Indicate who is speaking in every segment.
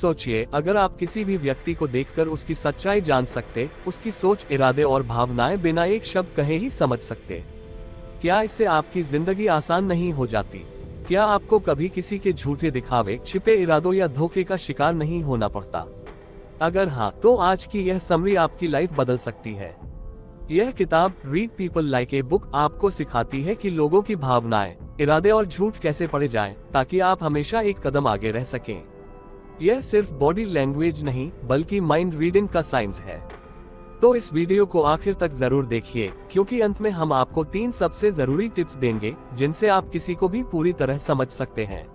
Speaker 1: सोचिए, अगर आप किसी भी व्यक्ति को देखकर उसकी सच्चाई जान सकते, उसकी सोच, इरादे और भावनाएं बिना एक शब्द कहे ही समझ सकते, क्या इससे आपकी जिंदगी आसान नहीं हो जाती? क्या आपको कभी किसी के झूठे दिखावे, छिपे इरादों या धोखे का शिकार नहीं होना पड़ता? अगर हाँ, तो आज की यह समरी आपकी लाइफ बदल सकती है। यह किताब read people like a book आपको सिखाती है कि लोगों की भावनाएं, इरादे और झूठ कैसे पढ़े जाएं, ताकि आप हमेशा एक कदम आगे रह सकें। यह सिर्फ बॉडी लैंग्वेज नहीं, बल्कि माइंड रीडिंग का साइंस है। तो इस वीडियो को आखिर तक जरूर देखिए, क्योंकि अंत में हम आपको 3 सबसे जरूरी टिप्स देंगे, जिनसे आप किसी को भी पूरी तरह समझ सकते हैं।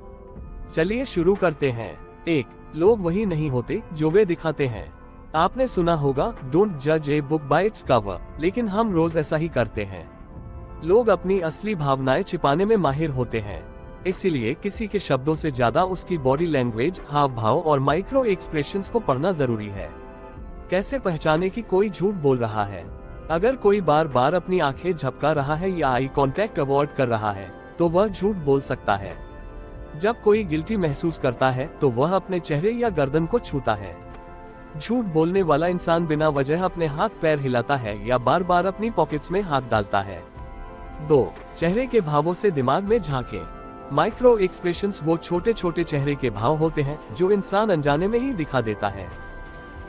Speaker 1: चलिए शुरू करते हैं। 1. लोग वही नहीं होते जो वे दिखाते हैं। आपने सुना होगा, डोंट जज a book by its cover, लेकिन हम रोज ऐसा ही करते हैं। लोग अपनी असली भावनाएं छिपाने में माहिर होते हैं, इसलिए किसी के शब्दों से ज्यादा उसकी बॉडी लैंग्वेज, हाव भाव और माइक्रो एक्सप्रेशंस को पढ़ना जरूरी है। कैसे पहचाने कि कोई झूठ बोल रहा है? अगर कोई बार बार अपनी आंखें झपका रहा है या आई कांटेक्ट अवॉइड कर रहा है, तो वह झूठ बोल सकता है। जब कोई गिल्टी महसूस करता है, तो वह अपने चेहरे या गर्दन को छूता है। झूठ बोलने वाला इंसान बिना वजह अपने हाथ पैर हिलाता है या बार बार अपनी पॉकेट्स में हाथ डालता है। 2. चेहरे के भावों से दिमाग में झांकें। माइक्रो एक्सप्रेशंस वो छोटे छोटे चेहरे के भाव होते हैं जो इंसान अनजाने में ही दिखा देता है।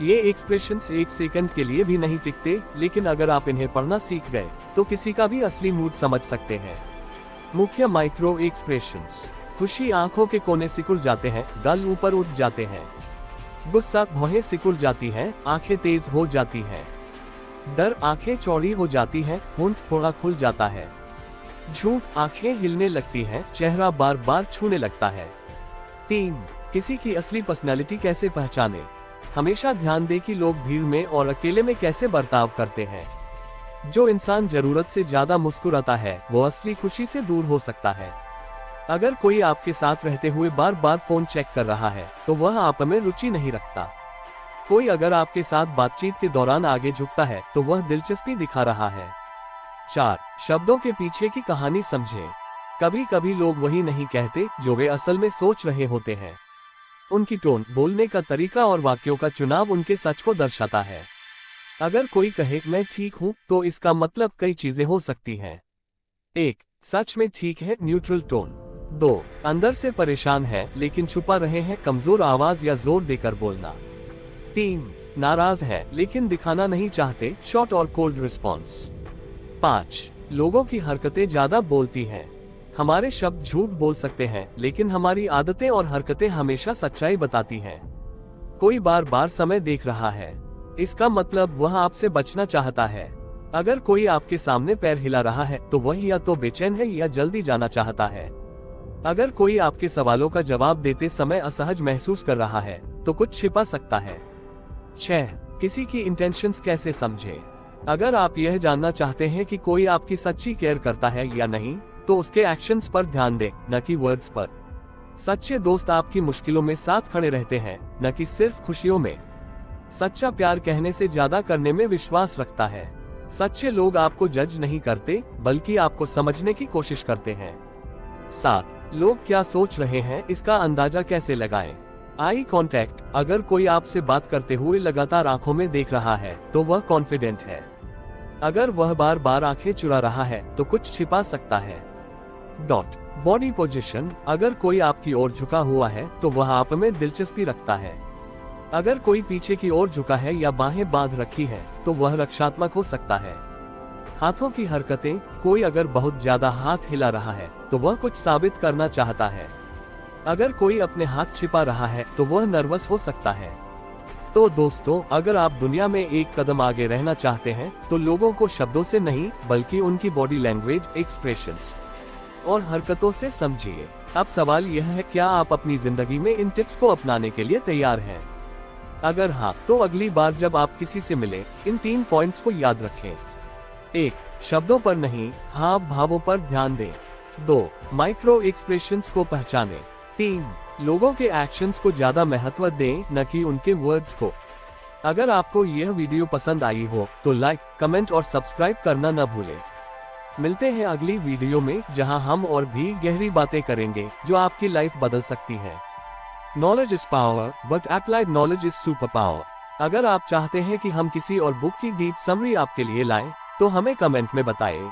Speaker 1: ये एक्सप्रेशंस 1 सेकंड के लिए भी नहीं टिकते, लेकिन अगर आप इन्हें पढ़ना सीख गए, तो किसी का भी असली मूड समझ सकते हैं। मुख्य माइक्रो एक्सप्रेशंस: खुशी, आंखों के कोने सिकुड़ जाते हैं, गाल ऊपर उठ जाते हैं। गुस्सा, भौहें सिकुड़ जाती हैं, आंखें तेज हो जाती हैं। डर, आंखें चौड़ी हो जाती हैं, होंठ थोड़ा खुल जाता है। झूठ, आंखें हिलने लगती हैं, चेहरा बार बार छूने लगता है। 3. किसी की असली पर्सनैलिटी कैसे पहचाने? हमेशा ध्यान दें कि लोग भीड़ में और अकेले में कैसे बर्ताव करते हैं। जो इंसान जरूरत से ज्यादा मुस्कुराता है, वो असली खुशी से दूर हो सकता है। अगर कोई आपके साथ रहते हुए बार बार फोन चेक कर रहा है, तो वह आप में रुचि नहीं रखता। कोई अगर आपके साथ बातचीत के दौरान आगे झुकता है, तो वह दिलचस्पी दिखा रहा है। 4. शब्दों के पीछे की कहानी समझें। कभी कभी लोग वही नहीं कहते जो वे असल में सोच रहे होते हैं। उनकी टोन, बोलने का तरीका और वाक्यों का चुनाव उनके सच को दर्शाता है। अगर कोई कहे मैं ठीक हूँ, तो इसका मतलब कई चीजें हो सकती हैं। 1. सच में ठीक है, न्यूट्रल टोन। 2. अंदर से परेशान है लेकिन छुपा रहे हैं, कमजोर आवाज या जोर देकर बोलना। 3. नाराज है लेकिन दिखाना नहीं चाहते, शॉर्ट और कोल्ड रिस्पॉन्स। 5. लोगों की हरकतें ज्यादा बोलती हैं। हमारे शब्द झूठ बोल सकते हैं, लेकिन हमारी आदतें और हरकतें हमेशा सच्चाई बताती हैं। कोई बार बार समय देख रहा है, इसका मतलब वह आपसे बचना चाहता है। अगर कोई आपके सामने पैर हिला रहा है, तो वह या तो बेचैन है या जल्दी जाना चाहता है। अगर कोई आपके सवालों का जवाब देते समय असहज महसूस कर रहा है, तो कुछ छिपा सकता है। 6. किसी की इंटेंशंस कैसे समझें? अगर आप यह जानना चाहते हैं कि कोई आपकी सच्ची केयर करता है या नहीं, तो उसके एक्शंस पर ध्यान दें, न कि वर्ड्स पर। सच्चे दोस्त आपकी मुश्किलों में साथ खड़े रहते हैं, न कि सिर्फ खुशियों में। सच्चा प्यार कहने से ज्यादा करने में विश्वास रखता है। सच्चे लोग आपको जज नहीं करते, बल्कि आपको समझने की कोशिश करते हैं। 7. लोग क्या सोच रहे हैं, इसका अंदाजा कैसे लगाएं? आई कांटेक्ट: अगर कोई आपसे बात करते हुए लगातार आंखों में देख रहा है, तो वह कॉन्फिडेंट है। अगर वह बार बार आंखें चुरा रहा है, तो कुछ छिपा सकता है। बॉडी पोजीशन: अगर कोई आपकी ओर झुका हुआ है, तो वह आप में दिलचस्पी रखता है। अगर कोई पीछे की ओर झुका है या बाहें बांध रखी है, तो वह रक्षात्मक हो सकता है। हाथों की हरकतें: कोई अगर बहुत ज्यादा हाथ हिला रहा है, तो वह कुछ साबित करना चाहता है। अगर कोई अपने हाथ छिपा रहा है, तो वह नर्वस हो सकता है। तो दोस्तों, अगर आप दुनिया में एक कदम आगे रहना चाहते हैं, तो लोगों को शब्दों से नहीं, बल्कि उनकी बॉडी लैंग्वेज, एक्सप्रेशंस और हरकतों से समझिए। अब सवाल यह है, क्या आप अपनी जिंदगी में इन टिप्स को अपनाने के लिए तैयार हैं? अगर हाँ, तो अगली बार जब आप किसी से मिलें, इन 3 पॉइंट्स को याद रखें। 1. शब्दों पर नहीं, हाव भावों पर ध्यान दें। 2. माइक्रो एक्सप्रेशंस को पहचानें। 3. लोगों के एक्शंस को ज्यादा महत्व दें, न कि उनके वर्ड्स को। अगर आपको यह वीडियो पसंद आई हो, तो लाइक, कमेंट और सब्सक्राइब करना न भूलें। मिलते हैं अगली वीडियो में, जहां हम और भी गहरी बातें करेंगे जो आपकी लाइफ बदल सकती हैं। Knowledge is power but applied knowledge is super power. अगर आप चाहते हैं कि हम किसी और बुक की डीप समरी आपके लिए लाएं, तो हमें कमेंट में बताएं।